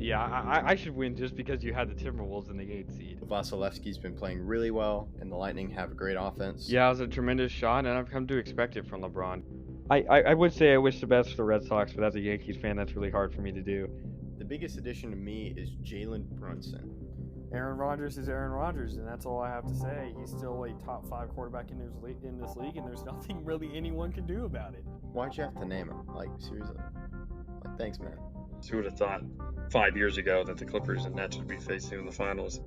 yeah, I should win just because you had the Timberwolves in the 8th seed. Vasilevsky's been playing really well, and the Lightning have a great offense. Yeah, it was a tremendous shot, and I've come to expect it from LeBron. I would say I wish the best for the Red Sox, but as a Yankees fan, that's really hard for me to do. The biggest addition to me is Jalen Brunson. Aaron Rodgers is Aaron Rodgers, and that's all I have to say. He's still a top 5 quarterback in this league, and there's nothing really anyone can do about it. Why'd you have to name him? Like, seriously? Like, thanks, man. Who would have thought 5 years ago that the Clippers and Nets would be facing in the finals?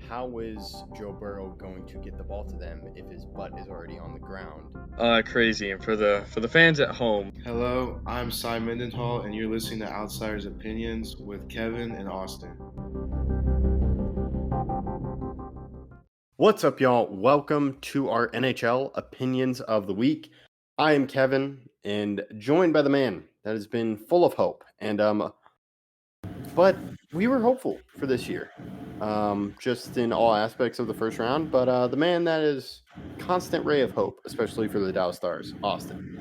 How is Joe Burrow going to get the ball to them if his butt is already on the ground? Crazy. And for the fans at home, Hello, I'm Cy Mendenhall, and you're listening to Outsiders Opinions with Kevin and Austin. What's up, y'all? Welcome to our NHL Opinions of the Week. I am Kevin, and joined by the man that has been full of hope. And but we were hopeful for this year, just in all aspects of the first round. But the man that is constant ray of hope, especially for the Dallas Stars, Austin.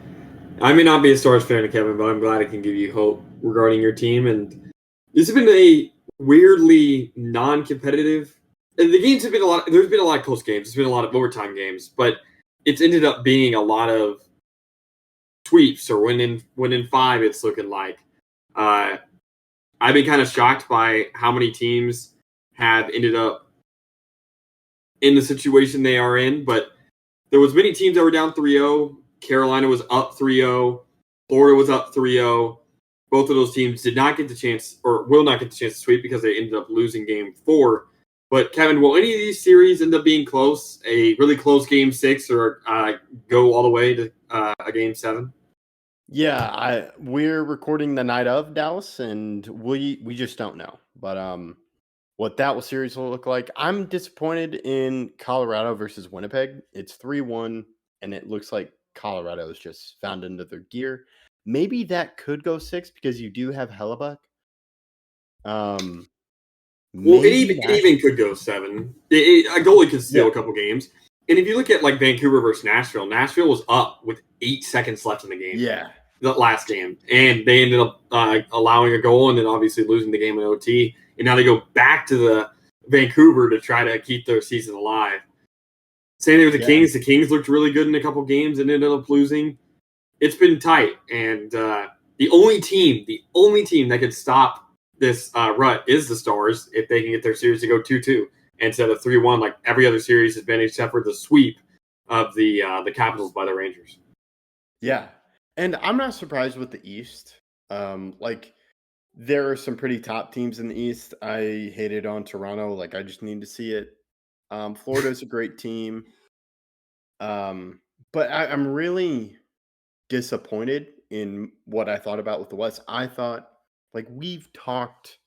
I may not be a Stars fan, Kevin, but I'm glad I can give you hope regarding your team. And this has been a weirdly non-competitive. The games have been a lot. There's been a lot of close games. There's been a lot of overtime games, but it's ended up being a lot of sweeps or win in 5. It's looking like. I've been kind of shocked by how many teams have ended up in the situation they are in, but there was many teams that were down 3-0. Carolina was up 3-0. Florida was up 3-0. Both of those teams did not get the chance, or will not get the chance to sweep because they ended up losing game 4. But Kevin, will any of these series end up being close? A really close game 6, or go all the way to a game 7? Yeah, we're recording the night of Dallas, and we just don't know. But what that series will look like, I'm disappointed in Colorado versus Winnipeg. It's 3-1, and it looks like Colorado's just found into their gear. Maybe that could go 6 because you do have Hellebuck. Well, it even could go 7. A goalie could steal a couple games. And if you look at like Vancouver versus Nashville, Nashville was up with 8 seconds left in the game. Yeah. The last game. And they ended up allowing a goal and then obviously losing the game in OT. And now they go back to the Vancouver to try to keep their season alive. Same thing with the Kings. The Kings looked really good in a couple games and ended up losing. It's been tight. And the only team that could stop this rut is the Stars if they can get their series to go 2-2 instead of 3-1 like every other series has been, except for the sweep of the Capitals by the Rangers. Yeah, and I'm not surprised with the East. Like there are some pretty top teams in the East. I hated on Toronto. Like I just need to see it. Florida's a great team. But I'm really disappointed in what I thought about with the West. I thought, like, we've talked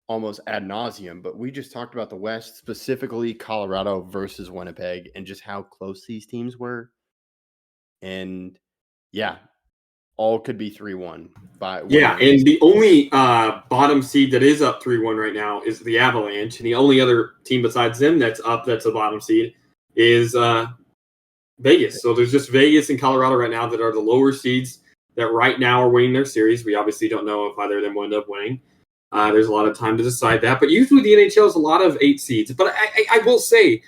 almost ad nauseum, but we just talked about the West, specifically Colorado versus Winnipeg, and just how close these teams were. And yeah, all could be 3-1. Yeah, and the only bottom seed that is up 3-1 right now is the Avalanche, and the only other team besides them that's a bottom seed is Vegas. So there's just Vegas and Colorado right now that are the lower seeds that right now are winning their series. We obviously don't know if either of them will end up winning. There's a lot of time to decide that. But usually the NHL is a lot of 8 seeds. But I will say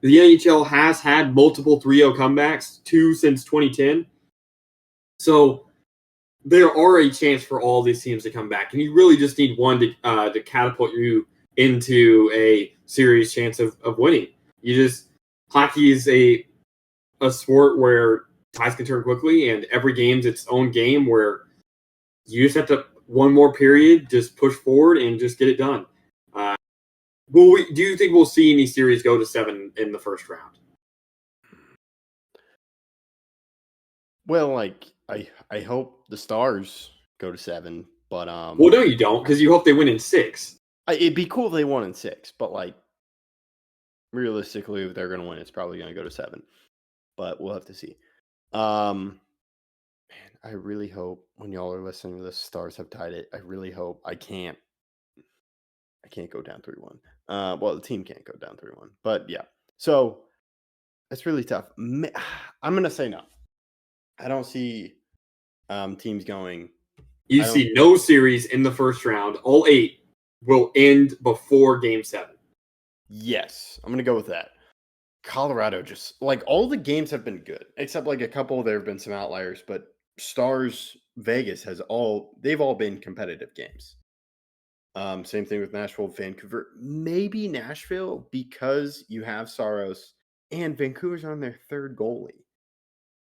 the NHL has had multiple 3-0 comebacks, 2 since 2010. So there are a chance for all these teams to come back. And you really just need one to catapult you into a serious chance of winning. Hockey is a sport where ties can turn quickly, and every game's its own game where you just have to, one more period, just push forward and just get it done. Do you think we'll see any series go to 7 in the first round? Well, like, I hope the Stars go to 7, but well, no, you don't, because you hope they win in 6. It'd be cool if they won in 6, but like realistically, if they're going to win, it's probably going to go to 7. But we'll have to see. Man, I really hope when y'all are listening to this, Stars have tied it. I really hope. I can't go down 3-1. Well, the team can't go down 3-1. But yeah, so it's really tough. I'm gonna say no. I don't see teams going. You see no series in the first round. All 8 will end before Game 7. Yes, I'm gonna go with that. Colorado just like all the games have been good, except like a couple. There have been some outliers, but Stars Vegas they've all been competitive games. Same thing with Nashville, Vancouver, maybe Nashville because you have Saros and Vancouver's on their third goalie.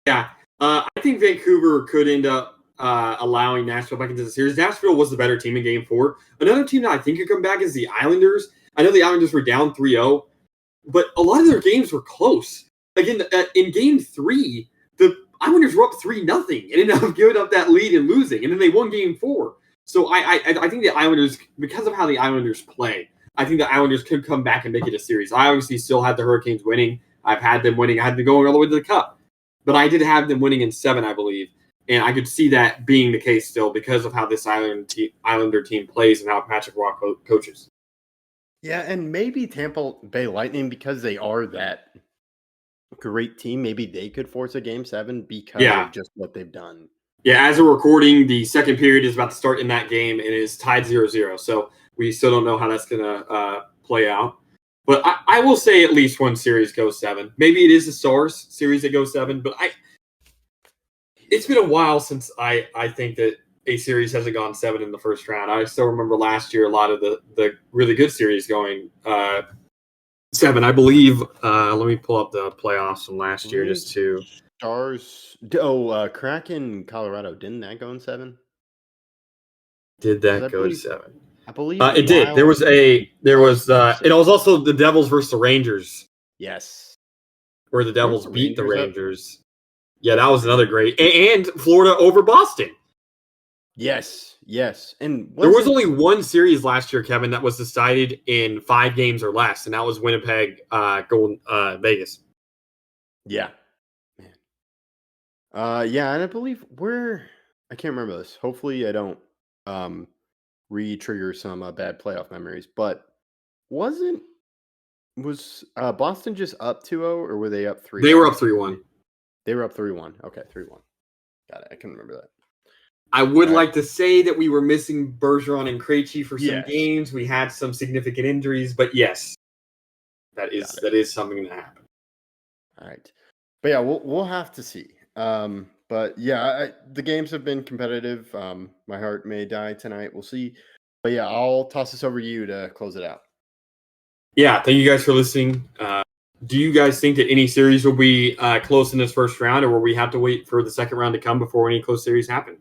Yeah, I think Vancouver could end up allowing Nashville back into the series. Nashville was the better team in Game 4. Another team that I think could come back is the Islanders. I know the Islanders were down 3-0, but a lot of their games were close. Like in Game 3, the Islanders were up 3-0 and ended up giving up that lead and losing, and then they won Game 4. So I think the Islanders, because of how the Islanders play, I think the Islanders could come back and make it a series. I obviously still had the Hurricanes winning. I've had them winning. I had them going all the way to the Cup. But I did have them winning in 7, I believe. And I could see that being the case still because of how this Islander team plays and how Patrick Roy coaches. Yeah, and maybe Tampa Bay Lightning, because they are that great team, maybe they could force a Game 7 because of just what they've done. Yeah, as we're recording, the second period is about to start in that game, and it is tied 0-0. So we still don't know how that's going to play out. But I will say at least one series goes 7. Maybe it is the Stars series that goes 7, but it's been a while since I think that a series hasn't gone 7 in the first round. I still remember last year a lot of the really good series going 7. I believe, let me pull up the playoffs from last year just to... Stars, Kraken, Colorado, didn't that go in 7? Did that go to 7? I believe it did. It was also the Devils versus the Rangers. Yes. Where the Devils beat the Rangers. Yeah, that was another great. And Florida over Boston. Yes. And there was only one series last year, Kevin, that was decided in 5 games or less, and that was Winnipeg, Vegas. Yeah. Yeah, and I believe I can't remember this. Hopefully I don't re-trigger some bad playoff memories, but was Boston just up 2-0 or were they up 3-1? They were up 3-1. They were up 3-1. Okay, 3-1. Got it. I can remember that. I would like to say that we were missing Bergeron and Krejci for some games. We had some significant injuries, but yes, that is something that happened. All right, but yeah, we'll have to see. But yeah, the games have been competitive. My heart may die tonight. We'll see. But yeah, I'll toss this over to you to close it out. Yeah, thank you guys for listening. Do you guys think that any series will be close in this first round, or will we have to wait for the second round to come before any close series happen?